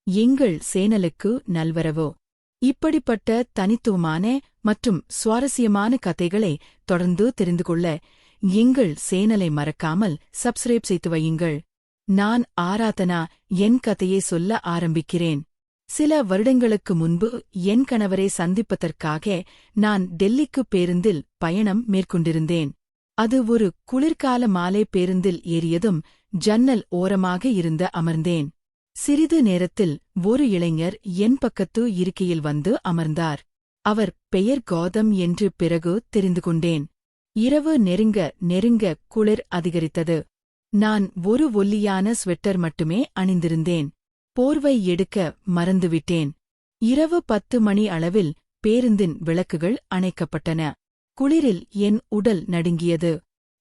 எங்கள் சேனலுக்கு நல்வரவு. இப்படிப்பட்ட தனித்துவமான மற்றும் சுவாரஸ்யமான கதைகளை தொடர்ந்து தெரிந்து கொள்ள எங்கள் சேனலை மறக்காமல் சப்ஸ்கிரைப் செய்து வையுங்கள். நான் ஆராதனா என் கதையை சொல்ல ஆரம்பிக்கிறேன். சில வருடங்களுக்கு முன்பு என் கணவரை சந்திப்பதற்காக நான் டெல்லிக்கு பேருந்தில் பயணம் மேற்கொண்டிருந்தேன். அது ஒரு குளிர்கால மாலை. பேருந்தில் ஏறியதும் ஜன்னல் ஓரமாக இருந்த அமர்ந்தேன். சிறிது நேரத்தில் ஒரு இளைஞர் என் பக்கத்து இருக்கையில் வந்து அமர்ந்தார். அவர் பெயர் கௌதம் என்று பிறகு தெரிந்து கொண்டேன். இரவு நெருங்க நெருங்க குளிர் அதிகரித்தது. நான் ஒரு ஒல்லியான ஸ்வெட்டர் மட்டுமே அணிந்திருந்தேன். போர்வை எடுக்க மறந்துவிட்டேன். இரவு 10 மணி அளவில் பேருந்தின் விளக்குகள் அணைக்கப்பட்டன. குளிரில் என் உடல் நடுங்கியது.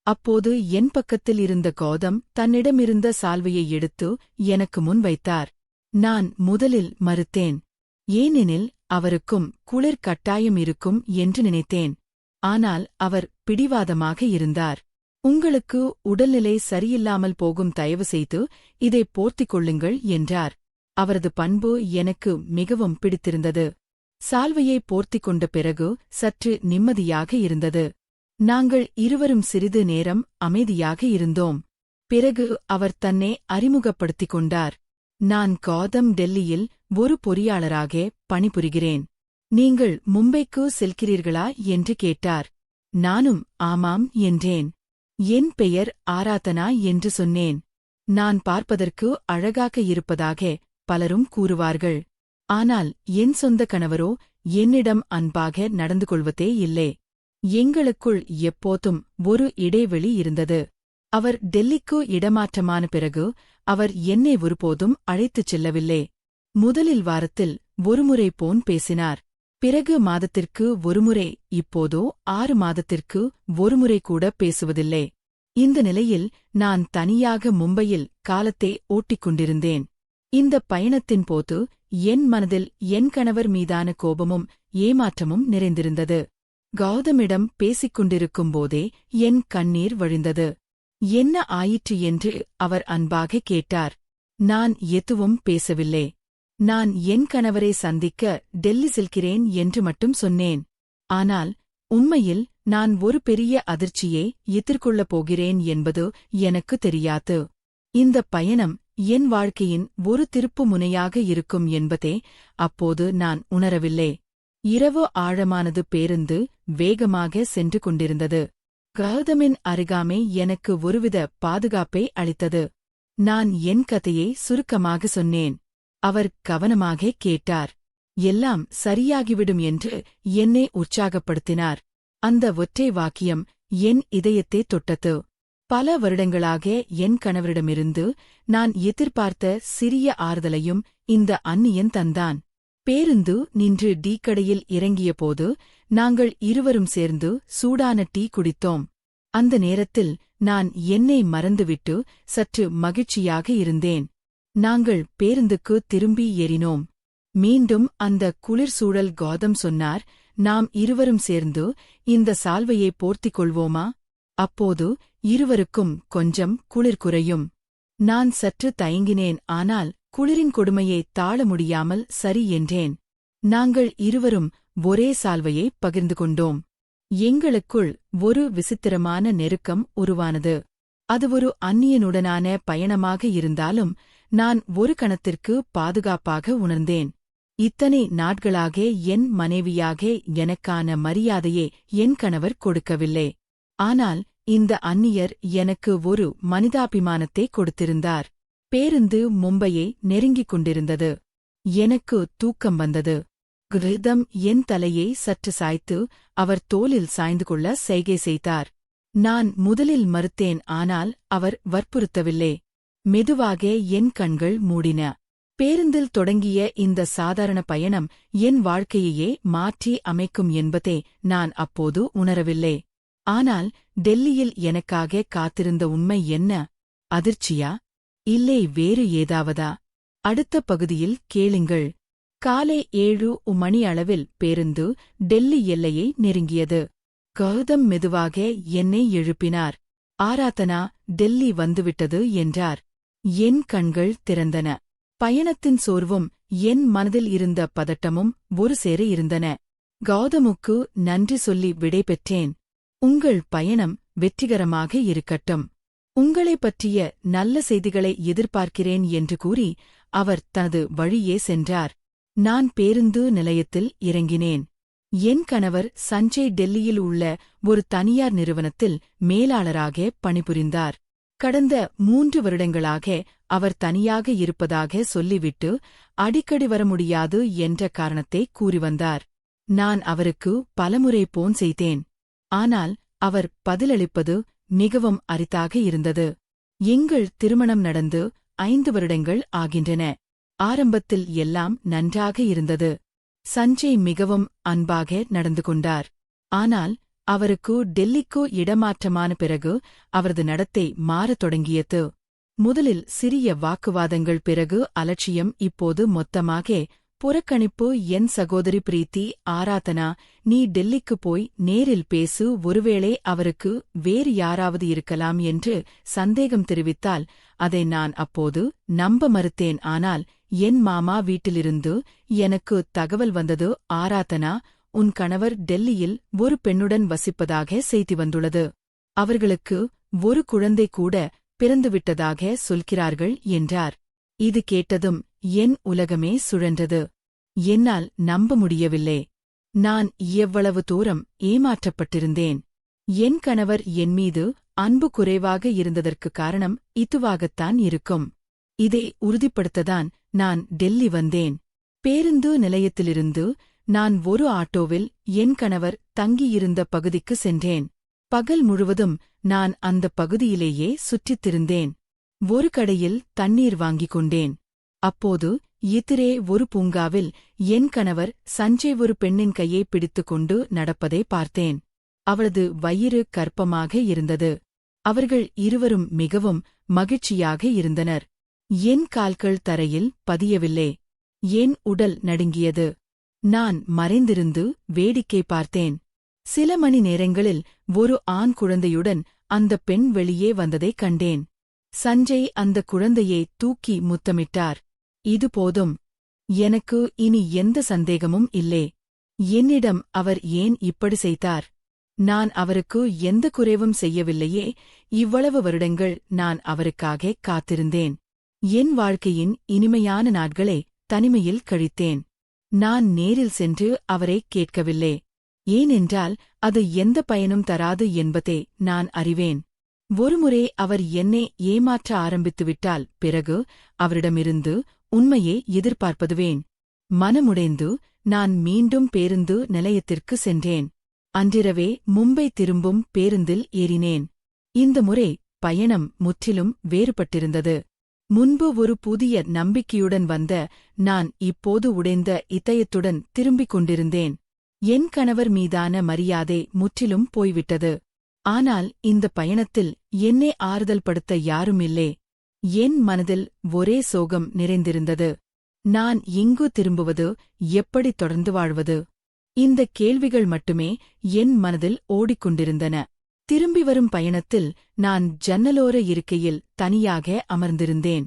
அப்போது என் பக்கத்தில் இருந்த கௌதம் தன்னிடமிருந்த சால்வையை எடுத்து எனக்கு முன் வைத்தார். நான் முதலில் மறுத்தேன். ஏனெனில் அவருக்கும் குளிர் கட்டாயம் இருக்கும் என்று நினைத்தேன். ஆனால் அவர் பிடிவாதமாக இருந்தார். உங்களுக்கு உடல்நிலை சரியில்லாமல் போகும், தயவு செய்து இதை போர்த்திக் கொள்ளுங்கள் என்றார். அவரது பண்பு எனக்கு மிகவும் பிடித்திருந்தது. சால்வையை போர்த்திக் கொண்ட பிறகு சற்று நிம்மதியாக இருந்தது. நாங்கள் இருவரும் சிறிது நேரம் அமைதியாக இருந்தோம். பிறகு அவர் தன்னை அறிமுகப்படுத்திக் கொண்டார். நான் கௌதம், டெல்லியில் ஒரு பொறியாளராக பணிபுரிகிறேன். நீங்கள் மும்பைக்கு செல்கிறீர்களா என்று கேட்டார். நானும் ஆமாம் என்றேன். என் பெயர் ஆராதனா என்று சொன்னேன். நான் பார்ப்பதற்கு அழகாக இருப்பதாக பலரும் கூறுவார்கள். ஆனால் என் சொந்த கணவரோ என்னிடம் அன்பாக நடந்து கொள்வதே இல்லை. எங்களுக்குள் எப்போதும் ஒரு இடைவெளி இருந்தது. அவர் டெல்லிக்கு இடமாற்றமான பிறகு அவர் என்னை ஒருபோதும் அழைத்துச் செல்லவில்லை. முதலில் வாரத்தில் ஒருமுறை போன் பேசினார். பிறகு மாதத்திற்கு ஒருமுறை, இப்போதோ 6 மாதத்திற்கு ஒருமுறை கூட பேசுவதில்லை. இந்த நிலையில் நான் தனியாக மும்பையில் காலத்தை ஓட்டிக் கொண்டிருந்தேன். இந்த பயணத்தின் போது என் மனதில் என் கணவர் மீதான கோபமும் ஏமாற்றமும் நிறைந்திருந்தது. கௌதமிடம் பேசிக் கொண்டிருக்கும்போதே என் கண்ணீர் வழிந்தது. என்ன ஆயிற்று என்று அவர் அன்பாக கேட்டார். நான் எதுவும் பேசவில்லை. நான் என் கணவரை சந்திக்க டெல்லி செல்கிறேன் என்று மட்டும் சொன்னேன். ஆனால் உண்மையில் நான் ஒரு பெரிய அதிர்ச்சியை எதிர்கொள்ளப் போகிறேன் என்பது எனக்கு தெரியாது. இந்த பயணம் என் வாழ்க்கையின் ஒரு திருப்பு முனையாக இருக்கும் என்பதே அப்போது நான் உணரவில்லை. இரவு ஆழமானது. பேருந்து வேகமாக சென்று கொண்டிருந்தது. கௌதமின் அருகாமை எனக்கு ஒருவித பாதுகாப்பை அளித்தது. நான் என் கதையை சுருக்கமாக சொன்னேன். அவர் கவனமாக கேட்டார். எல்லாம் சரியாகிவிடும் என்று என்னை உற்சாகப்படுத்தினார். அந்த ஒற்றை வாக்கியம் என் இதயத்தை தொட்டது. பல வருடங்களாக என் கணவரிடமிருந்து நான் எதிர்பார்த்த சிறிய ஆறுதலையும் இந்த அந்நியன் தந்தான். பேருந்து நின்று டீக்கடையில் இறங்கியபோது நாங்கள் இருவரும் சேர்ந்து சூடான டீ குடித்தோம். அந்த நேரத்தில் நான் என்னை மறந்துவிட்டு சற்று மகிழ்ச்சியாக இருந்தேன். நாங்கள் பேருந்துக்கு திரும்பி ஏறினோம். மீண்டும் அந்த குளிர் சூழல். கௌதம் சொன்னார், நாம் இருவரும் சேர்ந்து இந்த சால்வையை போர்த்திக் கொள்வோமா? அப்போது இருவருக்கும் கொஞ்சம் குளிர் குறையும். நான் சற்று தயங்கினேன். ஆனால் குளிரின் கொடுமையை தாழ முடியாமல் சரி என்றேன். நாங்கள் இருவரும் ஒரே சால்வையை பகிர்ந்து கொண்டோம். எங்களுக்குள் ஒரு விசித்திரமான நெருக்கம் உருவானது. அது ஒரு அந்நியனுடனான பயணமாக இருந்தாலும் நான் ஒரு கணத்திற்கு பாதுகாப்பாக உணர்ந்தேன். இத்தனை நாட்களாக என் மனைவியாக எனக்கான மரியாதையை என் கணவர் கொடுக்கவில்லை. ஆனால் இந்த அந்நியர் எனக்கு ஒரு மனிதாபிமானத்தை கொடுத்திருந்தார். பேருந்து மும்பையை நெருங்கிக் கொண்டிருந்தது. எனக்கு தூக்கம் வந்தது. கிருதம் என் தலையை சற்று சாய்த்து அவர் தோளில் சாய்ந்து கொள்ள செய்கை செய்தார். நான் முதலில் மறுத்தேன். ஆனால் அவர் வற்புறுத்தவில்லை. மெதுவாக என் கண்கள் மூடின. பேருந்தில் தொடங்கிய இந்த சாதாரண பயணம் என் வாழ்க்கையையே மாற்றி அமைக்கும் என்பதை நான் அப்போது உணரவில்லை. ஆனால் டெல்லியில் எனக்காக காத்திருந்த உண்மை என்ன? அதிர்ச்சியா? இல்லை வேறு ஏதாவதா? அடுத்த பகுதியில் கேளுங்கள். காலை 7 மணி அளவில் பேருந்து டெல்லி எல்லையை நெருங்கியது. கௌதம் மெதுவாக என்னை எழுப்பினார். ஆராதனா, டெல்லி வந்துவிட்டது என்றார். என் கண்கள் திறந்தன. பயணத்தின் சோர்வும் என் மனதில் இருந்த பதட்டமும் ஒரு சேர இருந்தன. கௌதமுக்கு நன்றி சொல்லி விடைபெற்றேன். உங்கள் பயணம் வெற்றிகரமாக இருக்கட்டும். உங்களைப் பற்றிய நல்ல செய்திகளை எதிர்பார்க்கிறேன் என்று கூறி அவர் தனது வழியே சென்றார். நான் பேருந்து நிலையத்தில் இறங்கினேன். என் கணவர் சஞ்சய் டெல்லியில் உள்ள ஒரு தனியார் நிறுவனத்தில் மேலாளராக பணிபுரிந்தார். கடந்த 3 வருடங்களாக அவர் தனியாக இருப்பதாக சொல்லிவிட்டு அடிக்கடி வர முடியாது என்ற காரணத்தை கூறி வந்தார். நான் அவருக்கு பலமுறை போன் செய்தேன். ஆனால் அவர் பதிலளிப்பது மிகவும் அரிதாக இருந்தது. எங்கள் திருமணம் நடந்து 5 வருடங்கள் ஆகின்றன. ஆரம்பத்தில் எல்லாம் நன்றாக இருந்தது. சஞ்சய் மிகவும் அன்பாக நடந்து கொண்டார். ஆனால் அவருக்கு டெல்லிக்கு இடமாற்றமான பிறகு அவரது நடத்தை மாறத் தொடங்கியது. முதலில் சிறிய வாக்குவாதங்கள், பிறகு அலட்சியம், இப்போது மொத்தமாக புறக்கணிப்பு. என் சகோதரி பிரீத்தி, ஆராதனா, நீ டெல்லிக்கு போய் நேரில் பேசு, ஒருவேளை அவருக்கு வேறு யாராவது இருக்கலாம் என்று சந்தேகம் தெரிவித்தால் அதை நான் அப்போது நம்ப மறுத்தேன். ஆனால் என் மாமா வீட்டிலிருந்து எனக்கு தகவல் வந்தது. ஆராதனா, உன் கணவர் டெல்லியில் ஒரு பெண்ணுடன் வசிப்பதாக செய்தி வந்துள்ளது. அவர்களுக்கு ஒரு குழந்தை கூட பிறந்துவிட்டதாக சொல்கிறார்கள் என்றார். இது கேட்டதும் என் உலகமே சுழன்றது. என்னால் நம்ப முடியவில்லை. நான் எவ்வளவு தூரம் ஏமாற்றப்பட்டிருந்தேன். என் கணவர் என் மீது அன்பு குறைவாக இருந்ததற்கு காரணம் இதுவாகத்தான் இருக்கும். இதை உறுதிப்படுத்ததான் நான் டெல்லி வந்தேன். பேருந்து நிலையத்திலிருந்து நான் ஒரு ஆட்டோவில் என் கணவர் தங்கியிருந்த பகுதிக்கு சென்றேன். பகல் முழுவதும் நான் அந்த பகுதியிலேயே சுற்றித் திரிந்தேன். ஒரு கடையில் தண்ணீர் வாங்கிக் கொண்டேன். அப்போது எதிரே ஒரு பூங்காவில் என் கணவர் சஞ்சய் ஒரு பெண்ணின் கையை பிடித்துக்கொண்டு நடப்பதை பார்த்தேன். அவளது வயிறு கர்ப்பமாக இருந்தது. அவர்கள் இருவரும் மிகவும் மகிழ்ச்சியாக இருந்தனர். என் கால்கள் தரையில் பதியவில்லை. என் உடல் நடுங்கியது. நான் மறைந்திருந்து வேடிக்கை பார்த்தேன். சில மணி நேரங்களில் ஒரு ஆண் குழந்தையுடன் அந்த பெண் வெளியே வந்ததைக் கண்டேன். சஞ்சய் அந்த குழந்தையை தூக்கி முத்தமிட்டார். இது போதும். எனக்கு இனி எந்த சந்தேகமும் இல்லை. என்னிடம் அவர் ஏன் இப்படி செய்தார்? நான் அவருக்கு எந்த குறைவும் செய்யவில்லையே. இவ்வளவு வருடங்கள் நான் அவருக்காக காத்திருந்தேன். என் வாழ்க்கையின் இனிமையான நாட்களை தனிமையில் கழித்தேன். நான் நேரில் சென்று அவரை கேட்கவில்லை. ஏனென்றால் அது எந்த பயனும் தராது என்பதை நான் அறிவேன். ஒருமுறை அவர் என்னை ஏமாற்ற ஆரம்பித்துவிட்டால் பிறகு அவரிடமிருந்து உண்மையை எதிர்பார்ப்பதுவேன். மனமுடைந்து நான் மீண்டும் பேருந்து நிலையத்திற்கு சென்றேன். அன்றிரவே மும்பை திரும்பும் பேருந்தில் ஏறினேன். இந்த முறை பயணம் முற்றிலும் வேறுபட்டிருந்தது. முன்பு ஒரு புதிய நம்பிக்கையுடன் வந்த நான் இப்போது உடைந்த இதயத்துடன் திரும்பிக் கொண்டிருந்தேன். என் கணவர் மீதான மரியாதை முற்றிலும் போய்விட்டது. ஆனால் இந்த பயணத்தில் என்னை ஆறுதல் படுத்த யாரும் இல்லை. என் மனதில் ஒரே சோகம் நிறைந்திருந்தது. நான் எங்கு திரும்புவது? எப்படி தொடர்ந்து வாழ்வது? இந்த கேள்விகள் மட்டுமே என் மனதில் ஓடிக்கொண்டிருந்தன. திரும்பி வரும் பயணத்தில் நான் ஜன்னலோர இருக்கையில் தனியாக அமர்ந்திருந்தேன்.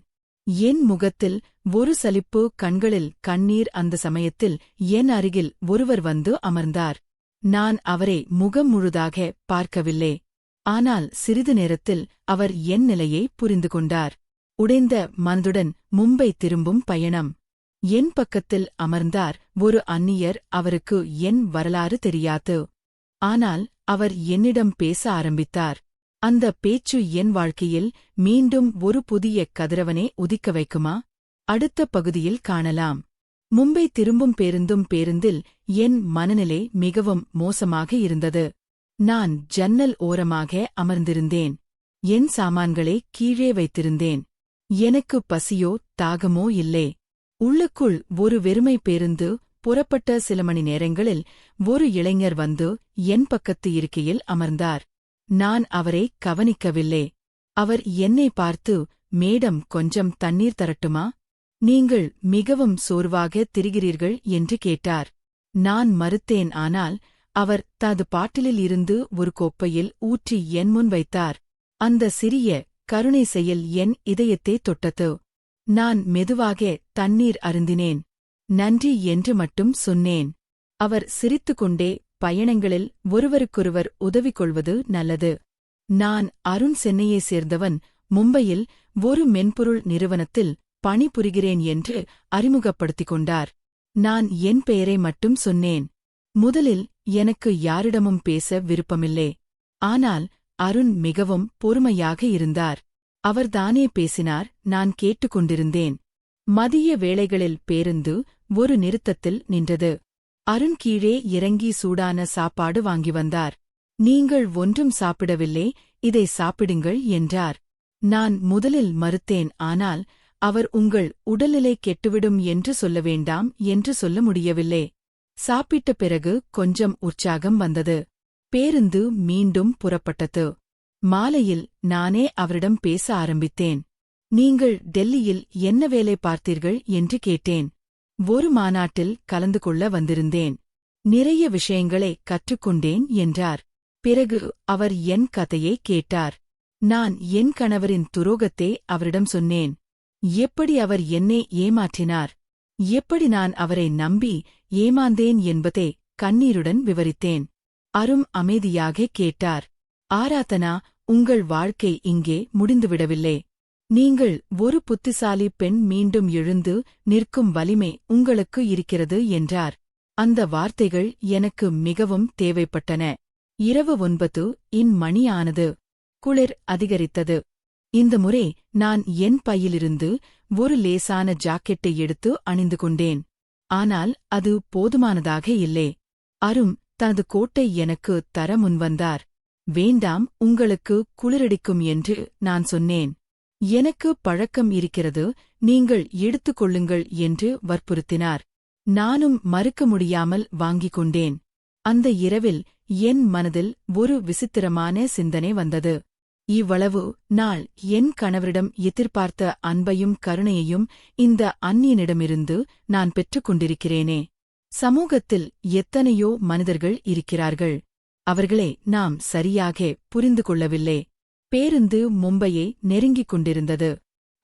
என் முகத்தில் ஒரு சலிப்பு, கண்களில் கண்ணீர். அந்த சமயத்தில் என் அருகில் ஒருவர் வந்து அமர்ந்தார். நான் அவரை முகம் முழுதாக பார்க்கவில்லை. ஆனால் சிறிது நேரத்தில் அவர் என் நிலையை புரிந்து கொண்டார். உடைந்த மனதுடன் மும்பை திரும்பும் பயணம். என் பக்கத்தில் அமர்ந்தார் ஒரு அந்நியர். அவருக்கு என் வரலாறு தெரியாது. ஆனால் அவர் என்னிடம் பேச ஆரம்பித்தார். அந்த பேச்சு என் வாழ்க்கையில் மீண்டும் ஒரு புதிய கதிரவனை உதிக்க வைக்குமா? அடுத்த பகுதியில் காணலாம். மும்பை திரும்பும் பேருந்தில் என் மனநிலை மிகவும் மோசமாக இருந்தது. நான் ஜன்னல் ஓரமாக அமர்ந்திருந்தேன். என் சாமான்களை கீழே வைத்திருந்தேன். எனக்கு பசியோ தாகமோ இல்லை. உள்ளுக்குள் ஒரு வெறுமை. பேருந்து புறப்பட்ட சில மணி நேரங்களில் ஒரு இளைஞர் வந்து என் பக்கத்து இருக்கையில் அமர்ந்தார். நான் அவரை கவனிக்கவில்லை. அவர் என்னை பார்த்து, மேடம், கொஞ்சம் தண்ணீர் தரட்டுமா? நீங்கள் மிகவும் சோர்வாக திரிகிறீர்கள் என்று கேட்டார். நான் மறுத்தேன். ஆனால் அவர் தனது பாட்டிலில் இருந்து ஒரு கோப்பையில் ஊற்றி என் முன் வைத்தார். அந்த சிறிய கருணை செயல் என் இதயத்தை தொட்டது. நான் மெதுவாக தண்ணீர் அருந்தினேன். நன்றி என்று மட்டும் சொன்னேன். அவர் சிரித்துக்கொண்டே, பயணங்களில் ஒருவருக்கொருவர் உதவி கொள்வது நல்லது. நான் அருண் சென்னையை சேர்ந்தவன், மும்பையில் ஒரு மென்பொருள் நிறுவனத்தில் பணிபுரிகிறேன் என்று அறிமுகப்படுத்திக் கொண்டார். நான் என் பெயரை மட்டும் சொன்னேன். முதலில் எனக்கு யாரிடமும் பேச விருப்பமில்லை. ஆனால் அருண் மிகவும் பொறுமையாக இருந்தார். அவர்தானே பேசினார். நான் கேட்டுக்கொண்டிருந்தேன். மதிய வேளைகளில் பேருந்து ஒரு நிறுத்தத்தில் நின்றது. அருண் கீழே இறங்கி சூடான சாப்பாடு வாங்கி வந்தார். நீங்கள் ஒன்றும் சாப்பிடவில்லை, இதை சாப்பிடுங்கள் என்றார். நான் முதலில் மறுத்தேன். ஆனால் அவர் உங்கள் உடல்நிலை கெட்டுவிடும் என்று சொல்ல வேண்டாம் என்று சொல்ல முடியவில்லை. சாப்பிட்ட பிறகு கொஞ்சம் உற்சாகம் வந்தது. பேருந்து மீண்டும் புறப்பட்டது. மாலையில் நானே அவரிடம் பேச ஆரம்பித்தேன். நீங்கள் டெல்லியில் என்ன வேலை பார்த்தீர்கள் என்று கேட்டேன். ஒரு மாநாட்டில் கலந்து கொள்ள வந்திருந்தேன். நிறைய விஷயங்களை கற்றுக்கொண்டேன் என்றார். பிறகு அவர் என் கதையை கேட்டார். நான் என் கணவரின் துரோகத்தை அவரிடம் சொன்னேன். எப்படி அவர் என்னை ஏமாற்றினார், எப்படி நான் அவரை நம்பி ஏமாந்தேன் என்பதை கண்ணீருடன் விவரித்தேன். அருண் அமைதியாக கேட்டார். ஆராதனா, உங்கள் வாழ்க்கை இங்கே முடிந்துவிடவில்லை. நீங்கள் ஒரு புத்திசாலி பெண், மீண்டும் எழுந்து நிற்கும் வலிமை உங்களுக்கு இருக்கிறது என்றார். அந்த வார்த்தைகள் எனக்கு மிகவும் தேவைப்பட்டன. இரவு 9 மணி ஆனது. குளிர் அதிகரித்தது. இந்த முறை நான் என் பையிலிருந்து ஒரு லேசான ஜாக்கெட்டை எடுத்து அணிந்து கொண்டேன். ஆனால் அது போதுமானதாக இல்லை. அருண் தனது கோட்டை எனக்கு தர முன்வந்தார். வேண்டாம், உங்களுக்கு குளிரடிக்கும் என்று நான் சொன்னேன். எனக்கு பழக்கம் இருக்கிறது, நீங்கள் எடுத்துக் கொள்ளுங்கள் என்று வற்புறுத்தினார். நானும் மறுக்க முடியாமல் வாங்கிக் கொண்டேன். அந்த இரவில் என் மனதில் ஒரு விசித்திரமான சிந்தனை வந்தது. இவ்வளவு நாள் என் கணவரிடம் எதிர்பார்த்த அன்பையும் கருணையையும் இந்த அந்நியனிடமிருந்து நான் பெற்றுக் கொண்டிருக்கிறேனே. சமூகத்தில் எத்தனையோ மனிதர்கள் இருக்கிறார்கள். அவர்களை நாம் சரியாக புரிந்து கொள்ளவில்லை. பேருந்து மும்பையை நெருங்கிக் கொண்டிருந்தது.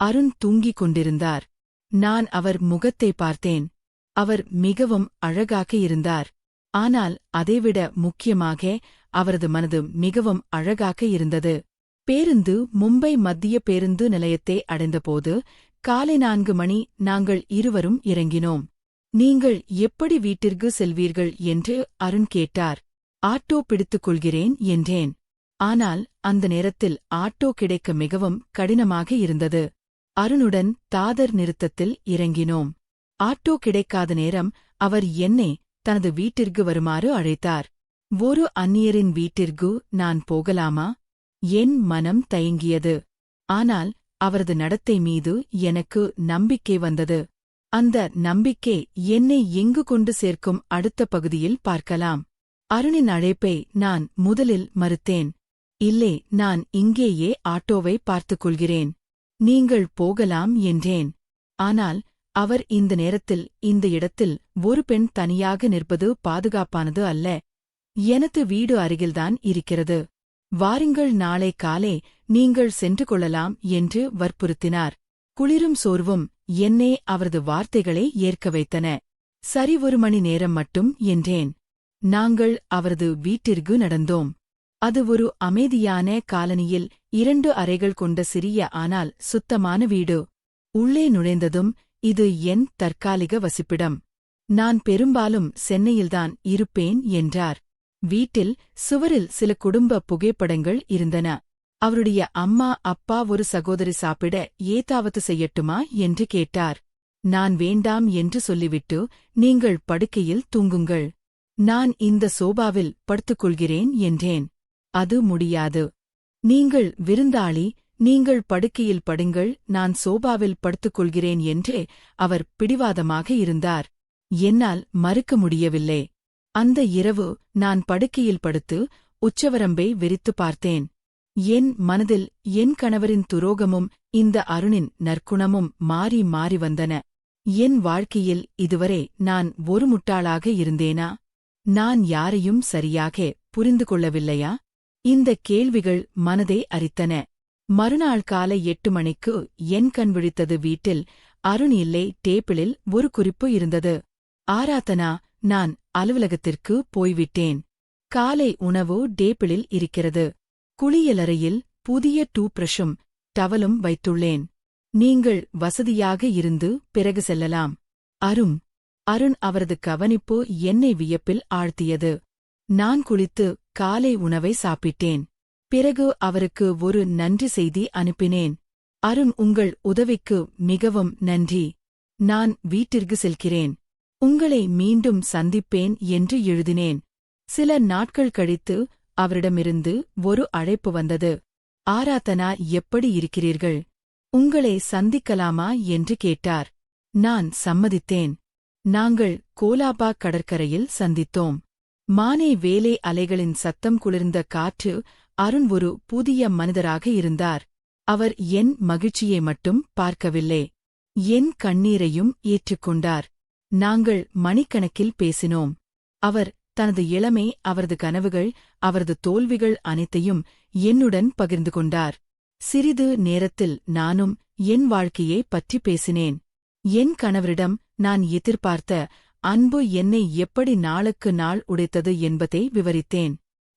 அருண் தூங்கிக் கொண்டிருந்தார். நான் அவர் முகத்தை பார்த்தேன். அவர் மிகவும் அழகாக இருந்தார். ஆனால் அதைவிட முக்கியமாக அவரது மனது மிகவும் அழகாக இருந்தது. பேருந்து மும்பை மத்திய பேருந்து நிலையத்தை அடைந்தபோது காலை 4 மணி. நாங்கள் இருவரும் இறங்கினோம். நீங்கள் எப்படி வீட்டிற்கு செல்வீர்கள் என்று அருண் கேட்டார். ஆட்டோ பிடித்துக் கொள்கிறேன் என்றேன். ஆனால் அந்த நேரத்தில் ஆட்டோ கிடைக்க மிகவும் கடினமாக இருந்தது. அருணுடன் தாதர் நிறுத்தத்தில் இறங்கினோம். ஆட்டோ கிடைக்காத நேரம் அவர் என்னை தனது வீட்டிற்கு வருமாறு அழைத்தார். ஒரு அந்நியரின் வீட்டிற்கு நான் போகலாமா? என் மனம் தயங்கியது. ஆனால் அவரது நடத்தை மீது எனக்கு நம்பிக்கை வந்தது. அந்த நம்பிக்கை என்னை எங்கு கொண்டு சேர்க்கும் அடுத்த பகுதியில் பார்க்கலாம். அருணின் அழைப்பை நான் முதலில் மறுத்தேன். இல்லை, நான் இங்கேயே ஆட்டோவை பார்த்துக் கொள்கிறேன். நீங்கள் போகலாம் என்றேன். ஆனால் அவர் இந்த நேரத்தில் இந்த இடத்தில் ஒரு பெண் தனியாக நிற்பது பாதுகாப்பானது அல்ல. எனது வீடு அருகில்தான் இருக்கிறது. வாருங்கள், நாளை காலை நீங்கள் சென்று கொள்ளலாம் என்று வற்புறுத்தினார். குளிரும் சோர்வும் என்னை அவரது வார்த்தைகளை ஏற்க வைத்தன. சரி, 1 மணி நேரம் மட்டும் என்றேன். நாங்கள் அவரது வீட்டிற்கு நடந்தோம். அது ஒரு அமைதியான காலனியில் 2 அறைகள் கொண்ட சிறிய ஆனால் சுத்தமான வீடு. உள்ளே நுழைந்ததும், இது என் தற்காலிக வசிப்பிடம். நான் பெரும்பாலும் சென்னையில்தான் இருப்பேன் என்றார். வீட்டில் சுவரில் சில குடும்ப புகைப்படங்கள் இருந்தன. அவருடைய அம்மா, அப்பா, ஒரு சகோதரி. சாப்பிட ஏதாவது செய்யட்டுமா என்று கேட்டார். நான் வேண்டாம் என்று சொல்லிவிட்டு, நீங்கள் படுக்கையில் தூங்குங்கள், நான் இந்த சோபாவில் படுத்துக்கொள்கிறேன் என்றேன். அது முடியாது. நீங்கள் விருந்தாளி, நீங்கள் படுக்கையில் படுங்கள், நான் சோபாவில் படுத்துக்கொள்கிறேன் என்று அவர் பிடிவாதமாக இருந்தார். என்னால் மறுக்க முடியவில்லை. அந்த இரவு நான் படுக்கையில் படுத்து உச்சவரம்பை விரித்து பார்த்தேன். என் மனதில் என் கணவரின் துரோகமும் இந்த அருணின் நற்குணமும் மாறி மாறி வந்தன. என் வாழ்க்கையில் இதுவரை நான் ஒரு முட்டாளாக இருந்தேனா? நான் யாரையும் சரியாக புரிந்து கொள்ளவில்லையா? இந்த கேள்விகள் மனதை அரித்தன. மறுநாள் காலை 8 மணிக்கு என் கண் விழித்தது. வீட்டில் அருண் இல்லை. டேபிளில் ஒரு குறிப்பு இருந்தது. ஆராதனா, நான் அலுவலகத்திற்கு போய்விட்டேன். காலை உணவு டேபிளில் இருக்கிறது. குளியலறையில் புதிய டூத்பிரஷும் டவலும் வைத்துள்ளேன். நீங்கள் வசதியாக இருந்து பிறகு செல்லலாம். அருண் அவரது கவனிப்பு என்னை வியப்பில் ஆழ்த்தியது. நான் குளித்து காலை உணவை சாப்பிட்டேன். பிறகு அவருக்கு ஒரு நன்றி செய்தி அனுப்பினேன். அருண், உங்கள் உதவிக்கு மிகவும் நன்றி. நான் வீட்டிற்கு செல்கிறேன். உங்களை மீண்டும் சந்திப்பேன் என்று எழுதினேன். சில நாட்கள் கழித்து அவரிடமிருந்து ஒரு அழைப்பு வந்தது. ஆராதனா, எப்படி இருக்கிறீர்கள்? உங்களை சந்திக்கலாமா என்று கேட்டார். நான் சம்மதித்தேன். நாங்கள் கோலாபா கடற்கரையில் சந்தித்தோம். மானே வேலை அலைகளின் சத்தம், குளிர்ந்த காற்று. அருண் ஒரு புதிய மனிதராக இருந்தார். அவர் என் மகிழ்ச்சியை மட்டும் பார்க்கவில்லை, என் கண்ணீரையும் ஏற்றுக்கொண்டார். நாங்கள் மணிக்கணக்கில் பேசினோம். அவர் தனது இளமை, அவரது கனவுகள், அவரது தோல்விகள் அனைத்தையும் என்னுடன் பகிர்ந்து கொண்டார். சிறிது நேரத்தில் நானும் என் வாழ்க்கையை பற்றி பேசினேன். என் கணவரிடம் நான் எதிர்பார்த்த அன்பு என்னை எப்படி நாளுக்கு நாள் உடைத்தது என்பதை விவரித்தேன்.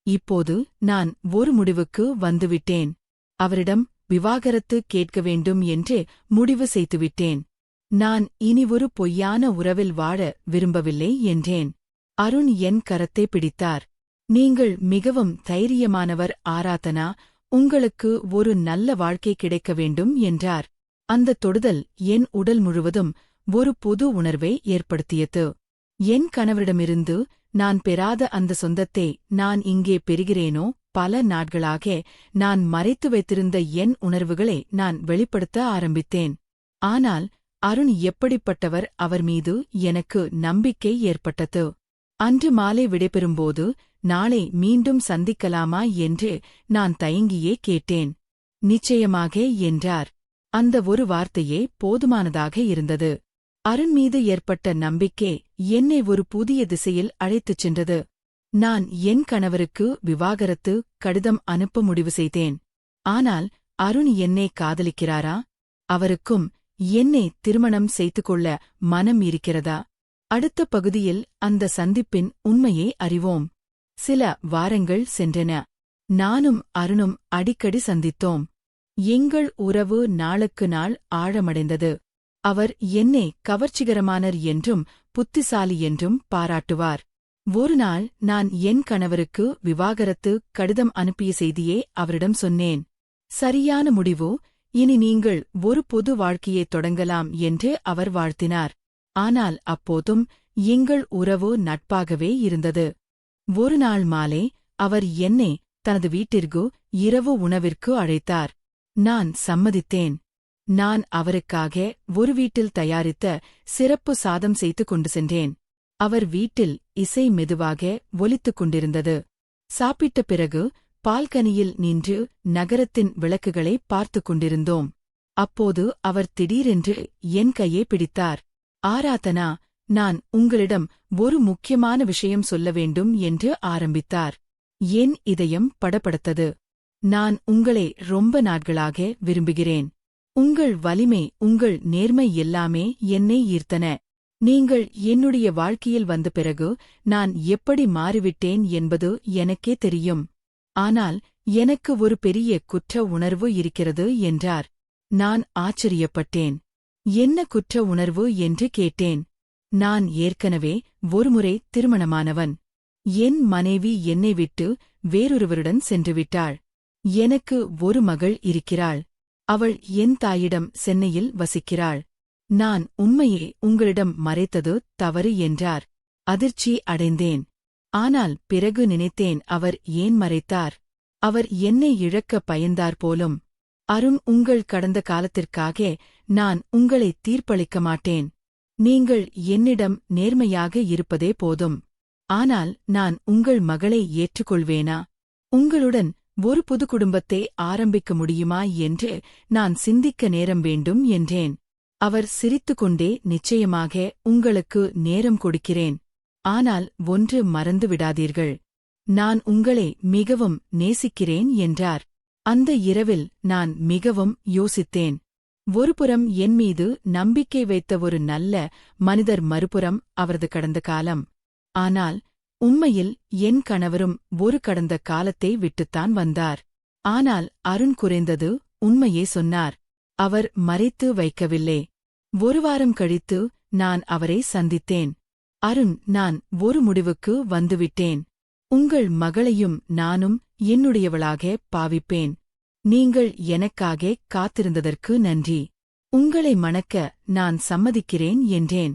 இப்போது நான் ஒரு முடிவுக்கு வந்துவிட்டேன். அவரிடம் விவாகரத்து கேட்க வேண்டும் என்று முடிவு செய்துவிட்டேன். நான் இனி ஒரு பொய்யான உறவில் வாழ விரும்பவில்லை என்றேன். அருண் என் கரத்தை பிடித்தார். நீங்கள் மிகவும் தைரியமானவர் ஆராதனா, உங்களுக்கு ஒரு நல்ல வாழ்க்கை கிடைக்க வேண்டும் என்றார். அந்த தொடுதல் என் உடல் முழுவதும் ஒரு புது உணர்வை ஏற்படுத்தியது. என் கணவரிடமிருந்து நான் பெறாத அந்த சொந்தத்தை நான் இங்கே பெறுகிறேனோ? பல நாட்களாக நான் மறைத்து வைத்திருந்த என் உணர்வுகளை நான் வெளிப்படுத்த ஆரம்பித்தேன். ஆனால் அருண் எப்படிப்பட்டவர்? அவர் மீது எனக்கு நம்பிக்கை ஏற்பட்டது. அன்று மாலை விடைபெறும்போது, நாளை மீண்டும் சந்திக்கலாமா என்று நான் தயங்கியே கேட்டேன். நிச்சயமாக என்றார். அந்த ஒரு வார்த்தையே போதுமானதாக இருந்தது. அருண் மீது ஏற்பட்ட நம்பிக்கை என்னை ஒரு புதிய திசையில் அழைத்துச் சென்றது. நான் என் கணவருக்கு விவாகரத்து கடிதம் அனுப்ப முடிவு செய்தேன். ஆனால் அருண் என்னை காதலிக்கிறாரா? அவருக்கும் என்னை திருமணம் செய்து கொள்ள மனம் இருக்கிறதா? அடுத்த பகுதியில் அந்த சந்திப்பின் உண்மையை அறிவோம். சில வாரங்கள் சென்றன. நானும் அருணும் அடிக்கடி சந்தித்தோம். எங்கள் உறவு நாளுக்கு நாள் ஆழமடைந்தது. அவர் என்னை கவர்ச்சிகரமானர் என்றும் புத்திசாலி என்றும் பாராட்டுவார். ஒருநாள் நான் என் கணவருக்கு விவாகரத்து கடிதம் அனுப்பிய செய்தியை அவரிடம் சொன்னேன். சரியான முடிவு, இனி நீங்கள் ஒரு பொது வாழ்க்கையைத் தொடங்கலாம் என்று அவர் வாழ்த்தினார். ஆனால் அப்போதும் எங்கள் உறவு நட்பாகவே இருந்தது. ஒருநாள் மாலை அவர் என்னை தனது வீட்டிற்கு இரவு உணவிற்கு அழைத்தார். நான் சம்மதித்தேன். நான் அவருக்காக ஒரு வீட்டில் தயாரித்த சிறப்பு சாதம் செய்து கொண்டு சென்றேன். அவர் வீட்டில் இசை மெதுவாக ஒலித்துக் கொண்டிருந்தது. சாப்பிட்ட பிறகு பால்கனியில் நின்று நகரத்தின் விளக்குகளை பார்த்துக் கொண்டிருந்தோம். அப்போது அவர் திடீரென்று என் கையை பிடித்தார். ஆராதனா, நான் உங்களிடம் ஒரு முக்கியமான விஷயம் சொல்ல வேண்டும் என்று ஆரம்பித்தார். என் இதயம் படபடத்தது. நான் உங்களை ரொம்ப நாட்களாக விரும்புகிறேன். உங்கள் வலிமை, உங்கள் நேர்மை எல்லாமே என்னை ஈர்த்தன. நீங்கள் என்னுடைய வாழ்க்கையில் வந்த பிறகு நான் எப்படி மாறிவிட்டேன் என்பது எனக்கே தெரியும். ஆனால் எனக்கு ஒரு பெரிய குற்ற உணர்வு இருக்கிறது என்றார். நான் ஆச்சரியப்பட்டேன். என்ன குற்ற உணர்வு என்று கேட்டேன். நான் ஏற்கனவே ஒருமுறை திருமணமானவன். என் மனைவி என்னை விட்டு வேறொருவருடன் சென்றுவிட்டாள். எனக்கு ஒரு மகள் இருக்கிறாள். அவள் என் தாயிடம் சென்னையில் வசிக்கிறாள். நான் உண்மையே உங்களிடம் மறைத்தது தவறு என்றார். அதிர்ச்சி அடைந்தேன். ஆனால் பிறகு நினைத்தேன், அவர் ஏன் மறைத்தார்? அவர் என்னை இழக்க பயந்தார் போலும். அருண், உங்கள் கடந்த காலத்திற்காக நான் உங்களை தீர்ப்பளிக்க மாட்டேன். நீங்கள் என்னிடம் நேர்மையாக இருப்பதே போதும். ஆனால் நான் உங்கள் மகளை ஏற்றுக்கொள்வேனா? உங்களுடன் ஒரு புது குடும்பத்தை ஆரம்பிக்க முடியுமா என்று நான் சிந்திக்க நேரம் வேண்டும் என்றேன். அவர் சிரித்துக்கொண்டே, நிச்சயமாக உங்களுக்கு நேரம் கொடுக்கிறேன். ஆனால் ஒன்று மறந்து விடாதீர்கள். நான் உங்களை மிகவும் நேசிக்கிறேன் என்றார். அந்த இரவில் நான் மிகவும் யோசித்தேன். ஒருபுறம் என் மீது நம்பிக்கை வைத்த ஒரு நல்ல மனிதர், மறுபுறம் அவரது கடந்த காலம். ஆனால் உண்மையில் என் கணவரும் ஒரு கடந்த காலத்தை விட்டுத்தான் வந்தார். ஆனால் அருண் குறைந்தது உண்மையே சொன்னார். அவர் மறைத்து வைக்கவில்லை. ஒரு வாரம் கழித்து நான் அவரை சந்தித்தேன். அருண், நான் ஒரு முடிவுக்கு வந்துவிட்டேன். உங்கள் மகளையும் நானும் என்னுடையவளாக பாவிப்பேன். நீங்கள் எனக்காக காத்திருந்ததற்கு நன்றி. உங்களை மணக்க நான் சம்மதிக்கிறேன் என்றேன்.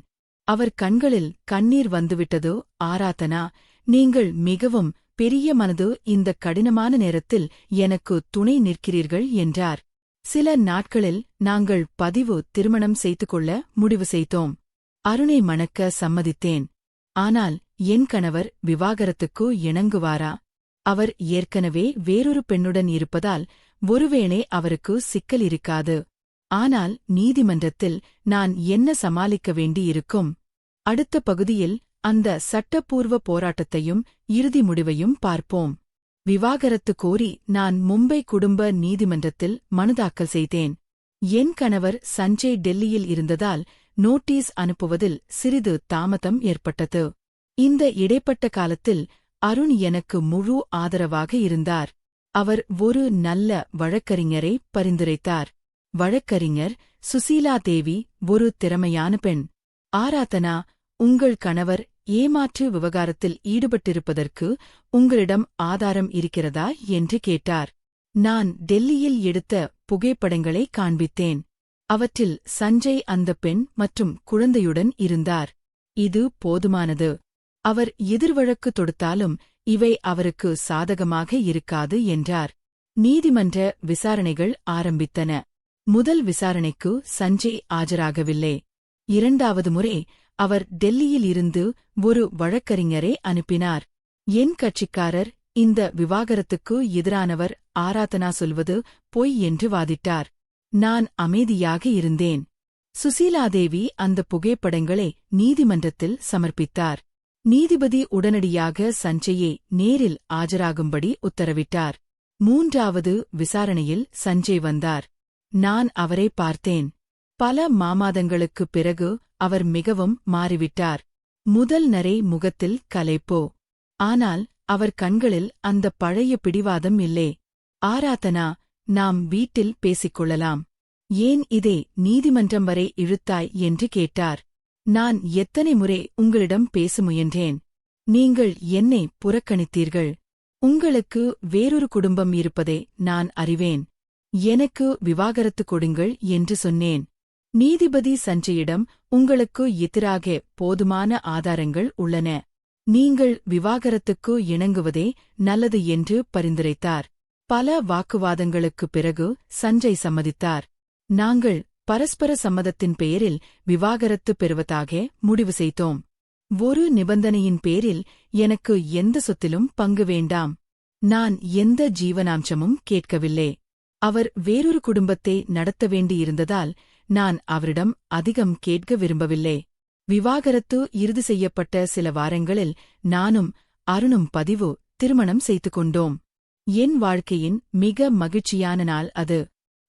அவர் கண்களில் கண்ணீர் வந்துவிட்டதோ. ஆராதனா, நீங்கள் மிகவும் பெரிய மனது. இந்த கடினமான நேரத்தில் எனக்கு துணை நிற்கிறீர்கள் என்றார். சில நாட்களில் நாங்கள் பதிவு திருமணம் செய்து கொள்ள முடிவு செய்தோம். அருணை மணக்க சம்மதித்தேன். ஆனால் என் கணவர் விவாகரத்துக்கு இணங்குவாரா? அவர் ஏற்கனவே வேறொரு பெண்ணுடன் இருப்பதால் ஒருவேளை அவருக்கு சிக்கல் இருக்காது. ஆனால் நீதிமன்றத்தில் நான் என்ன சமாளிக்க வேண்டியிருக்கும்? அடுத்த பகுதியில் அந்த சட்டப்பூர்வ போராட்டத்தையும் இறுதி முடிவையும் பார்ப்போம். விவாகரத்து கோரி நான் மும்பை குடும்ப நீதிமன்றத்தில் மனு தாக்கல் செய்தேன். என் கணவர் சஞ்சய் டெல்லியில் இருந்ததால் நோட்டீஸ் அனுப்புவதில் சிறிது தாமதம் ஏற்பட்டது. இந்த இடைப்பட்ட காலத்தில் அருண் எனக்கு முழு ஆதரவாக இருந்தார். அவர் ஒரு நல்ல வழக்கறிஞரை பரிந்துரைத்தார். வழக்கறிஞர் சுசீலா தேவி ஒரு திறமையான பெண். ஆராதனா, உங்கள் கணவர் ஏமாற்று விவகாரத்தில் ஈடுபட்டிருப்பதற்கு உங்களிடம் ஆதாரம் இருக்கிறதா என்று கேட்டார். நான் டெல்லியில் எடுத்த புகைப்படங்களை காண்பித்தேன். அவற்றில் சஞ்சய் அந்த பெண் மற்றும் குழந்தையுடன் இருந்தார். இது போதுமானது. அவர் எதிர்வழக்கு தொடுத்தாலும் இவை அவருக்கு சாதகமாக இருக்காது என்றார். நீதிமன்ற விசாரணைகள் ஆரம்பித்தன. முதல் விசாரணைக்கு சஞ்சய் ஆஜராகவில்லை. இரண்டாவது முறை அவர் டெல்லியில் இருந்து ஒரு வழக்கறிஞரை அனுப்பினார். என் கட்சிக்காரர் இந்த விவாகரத்துக்கு எதிரானவர். ஆராதனா சொல்வது பொய் என்று வாதிட்டார். நான் அமைதியாக இருந்தேன். சுசீலாதேவி அந்த புகைப்படங்களை நீதிமன்றத்தில் சமர்ப்பித்தார். நீதிபதி உடனடியாக சஞ்சயை நேரில் ஆஜராகும்படி உத்தரவிட்டார். மூன்றாவது விசாரணையில் சஞ்சய் வந்தார். நான் அவரை பார்த்தேன். பல மாதங்களுக்குப் பிறகு அவர் மிகவும் மாறிவிட்டார். முதல் நரை முகத்தில் களைப்போ. ஆனால் அவர் கண்களில் அந்த பழைய பிடிவாதம் இல்லை. ஆராதனா, நாம் வீட்டில் பேசிக்கொள்ளலாம். ஏன் இதை நீதிமன்றம் வரை இழுத்தாய் என்று கேட்டார். நான் எத்தனை முறை உங்களிடம் பேச முயன்றேன். நீங்கள் என்னை புறக்கணித்தீர்கள். உங்களுக்கு வேறொரு குடும்பம் இருப்பதை நான் அறிவேன். எனக்கு விவாகரத்து கொடுங்கள் என்று சொன்னேன். நீதிபதி சஞ்சயிடம் உங்களுக்கு எதிராக போதுமான ஆதாரங்கள் உள்ளன. நீங்கள் விவாகரத்துக்கு இணங்குவதே நல்லது என்று பரிந்துரைத்தார். பல வாக்குவாதங்களுக்குப் பிறகு சஞ்சய் சம்மதித்தார். நாங்கள் பரஸ்பர சம்மதத்தின் பெயரில் விவாகரத்து பெறுவதாக முடிவு செய்தோம். ஒரு நிபந்தனையின் பேரில் எனக்கு எந்த சொத்திலும் பங்கு வேண்டாம். நான் எந்த ஜீவனாம்சமும் கேட்கவில்லை. அவர் வேறொரு குடும்பத்தை நடத்த வேண்டியிருந்ததால் நான் அவரிடம் அதிகம் கேட்க விரும்பவில்லை. விவாகரத்து இறுதி செய்யப்பட்ட சில வாரங்களில் நானும் அருணும் பதிவு திருமணம் செய்து கொண்டோம். என் வாழ்க்கையின் மிக மகிழ்ச்சியான நாள் அது.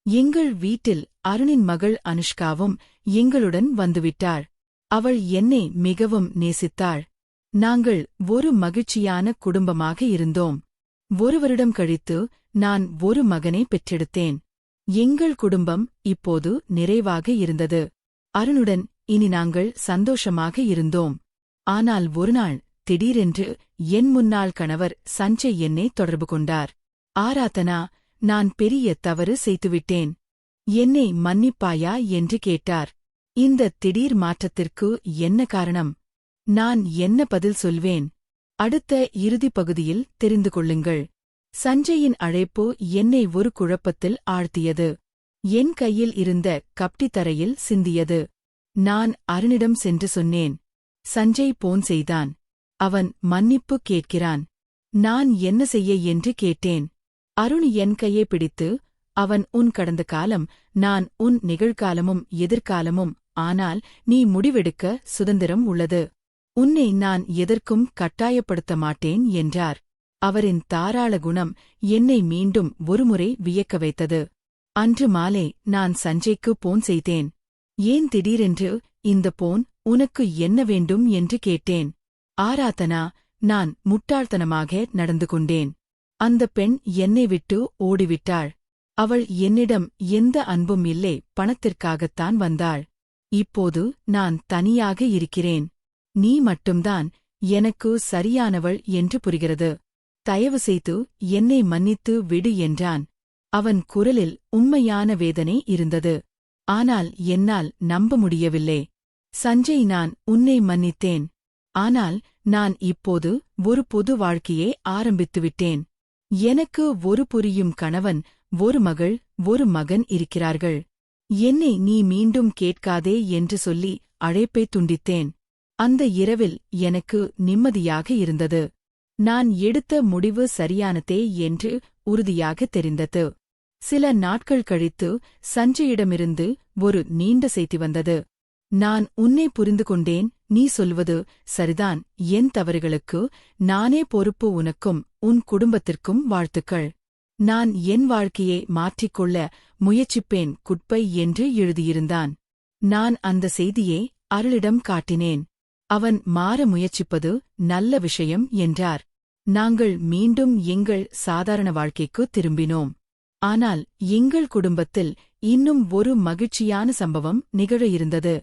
எங்கள் வீட்டில் அருணின் மகள் அனுஷ்காவும் எங்களுடன் வந்துவிட்டாள். அவள் என்னை மிகவும் நேசித்தாள். நாங்கள் ஒரு மகிழ்ச்சியான குடும்பமாக இருந்தோம். ஒரு வருடம் கழித்து நான் ஒரு மகனை பெற்றெடுத்தேன். எங்கள் குடும்பம் இப்போது நிறைவாக இருந்தது. அருணுடன் இனி நாங்கள் சந்தோஷமாக இருந்தோம். ஆனால் ஒருநாள் திடீரென்று என் முன்னாள் கணவர் சஞ்சய் என்னை தொடர்பு கொண்டார். ஆராதனா, நான் பெரிய தவறு செய்துவிட்டேன். என்னை மன்னிப்பாயா என்று கேட்டார். இந்த திடீர் மாற்றத்திற்கு என்ன காரணம்? நான் என்ன பதில் சொல்வேன்? அடுத்த இறுதிப் பகுதியில் தெரிந்து கொள்ளுங்கள். சஞ்சயின் அழைப்பு என்னை ஒரு குழப்பத்தில் ஆழ்த்தியது. என் கையில் இருந்த கப்டி தரையில் சிந்தியது. நான் அருணிடம் சென்று சொன்னேன். சஞ்சய் போன் செய்தான். அவன் மன்னிப்பு கேட்கிறான். நான் என்ன செய்ய என்று கேட்டேன். அருண் என் கையை பிடித்து, அவன் உன் கடந்த காலம், நான் உன் நிகழ்காலமும் எதிர்காலமும். ஆனால் நீ முடிவெடுக்க சுதந்திரம் உள்ளது. உன்னை நான் எதற்கும் கட்டாயப்படுத்த மாட்டேன் என்றார். அவரின் தாராள குணம் என்னை மீண்டும் ஒருமுறை வியக்க வைத்தது. அன்று மாலை நான் சஞ்சய்க்கு போன் செய்தேன். ஏன் திடீரென்று இந்த போன், உனக்கு என்ன வேண்டும் என்று கேட்டேன். ஆராதனா, நான் முட்டாள்தனமாக நடந்து கொண்டேன். அந்த பெண் என்னை விட்டு ஓடிவிட்டாள். அவள் என்னிடம் எந்த அன்பும் இல்லை, பணத்திற்காகத்தான் வந்தாள். இப்போது நான் தனியாக இருக்கிறேன். நீ மட்டும்தான் எனக்கு சரியானவள் என்று புரிகிறது. தயவு செய்து என்னை மன்னித்து விடு என்றான். அவன் குரலில் உண்மையான வேதனை இருந்தது. ஆனால் என்னால் நம்ப முடியவில்லை. சஞ்சய், நான் உன்னை மன்னித்தேன். ஆனால் நான் இப்போது ஒரு பொது வாழ்க்கையை ஆரம்பித்துவிட்டேன். எனக்கு ஒரு புரியும் கணவன், ஒரு மகள், ஒரு மகன் இருக்கிறார்கள். என்னை நீ மீண்டும் கேட்காதே என்று சொல்லி அழைப்பை துண்டித்தேன். அந்த இரவில் எனக்கு நிம்மதியாக இருந்தது. நான் எடுத்த முடிவு சரியானதே என்று உறுதியாக தெரிந்தது. சில நாட்கள் கழித்து சஞ்சயிடமிருந்து ஒரு நீண்ட செய்தி வந்தது. நான் உன்னை புரிந்து கொண்டேன், நீ சொல்வது சரிதான், என் தவறுகளுக்கு நானே பொறுப்பு, உனக்கும் உன் குடும்பத்திற்கும் வாழ்த்துக்கள். நான் என் வாழ்க்கையை மாற்றிக்கொள்ள முயற்சிப்பேன், குட்பை என்று எழுதியிருந்தான். நான் அந்த செய்தியை அருளிடம் காட்டினேன். அவன் மாற முயற்சிப்பது நல்ல விஷயம் என்றார். நாங்கள் மீண்டும் எங்கள் சாதாரண வாழ்க்கைக்கு திரும்பினோம். ஆனால் எங்கள் குடும்பத்தில் இன்னும் ஒரு மகிழ்ச்சியான சம்பவம் நிகழ இருந்தது.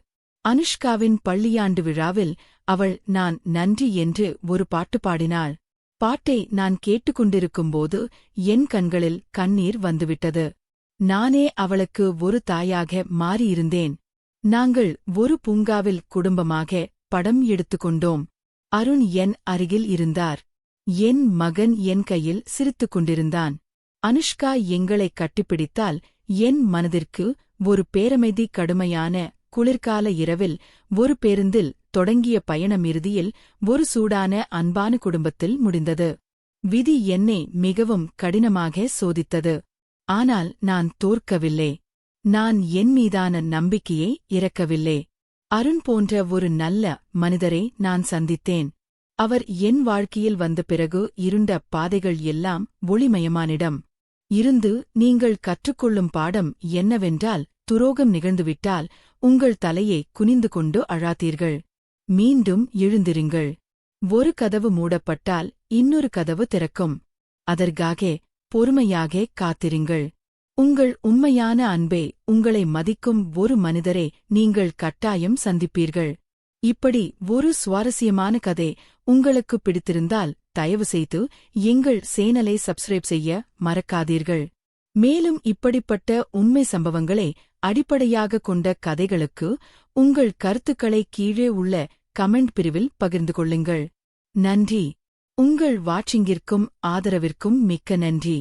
அனுஷ்காவின் பள்ளியாண்டு விழாவில் அவள் நான் நன்றி என்று ஒரு பாட்டு பாடினாள். பாட்டை நான் கேட்டுக்கொண்டிருக்கும்போது என் கண்களில் கண்ணீர் வந்துவிட்டது. நானே அவளுக்கு ஒரு தாயாக மாறியிருந்தேன். நாங்கள் ஒரு பூங்காவில் குடும்பமாக படம் எடுத்துக்கொண்டோம். அருண் என் அருகில் இருந்தார். என் மகன் என் கையில் சிரித்துக் கொண்டிருந்தான். அனுஷ்கா எங்களை கட்டிப்பிடித்தால் என் மனதிற்கு ஒரு பேரமைதி. கடுமையான குளிர்கால இரவில் ஒரு பேருந்தில் தொடங்கிய பயணம் இறுதியில் ஒரு சூடான அன்பான குடும்பத்தில் முடிந்தது. விதி என்னை மிகவும் கடினமாக சோதித்தது. ஆனால் நான் தோற்கவில்லை. நான் என் மீதான நம்பிக்கையை இறக்கவில்லை. அருண் போன்ற ஒரு நல்ல மனிதரை நான் சந்தித்தேன். அவர் என் வாழ்க்கையில் வந்த பிறகு இருண்ட பாதைகள் எல்லாம் ஒளிமயமானிடம் இருந்து நீங்கள் கற்றுக்கொள்ளும் பாடம் என்னவென்றால், துரோகம் நிகழ்ந்துவிட்டால் உங்கள் தலையை குனிந்து கொண்டு அழாதீர்கள். மீண்டும் எழுந்திருங்கள். ஒரு கதவு மூடப்பட்டால் இன்னொரு கதவு திறக்கும். அதற்காக பொறுமையாக காத்திருங்கள். உங்கள் உண்மையான அன்பே உங்களை மதிக்கும் ஒரு மனிதரை நீங்கள் கட்டாயம் சந்திப்பீர்கள். இப்படி ஒரு சுவாரஸ்யமான கதை உங்களுக்கு பிடித்திருந்தால் தயவுசெய்து எங்கள் சேனலை சப்ஸ்கிரைப் செய்ய மறக்காதீர்கள். மேலும் இப்படிப்பட்ட உண்மை சம்பவங்களை அடிப்படையாக கொண்ட கதைகளுக்கு உங்கள் கருத்துக்களை கீழே உள்ள கமெண்ட் பிரிவில் பகிர்ந்து கொள்ளுங்கள். நன்றி. உங்கள் வாட்சிங்கிற்கும் ஆதரவிற்கும் மிக்க நன்றி.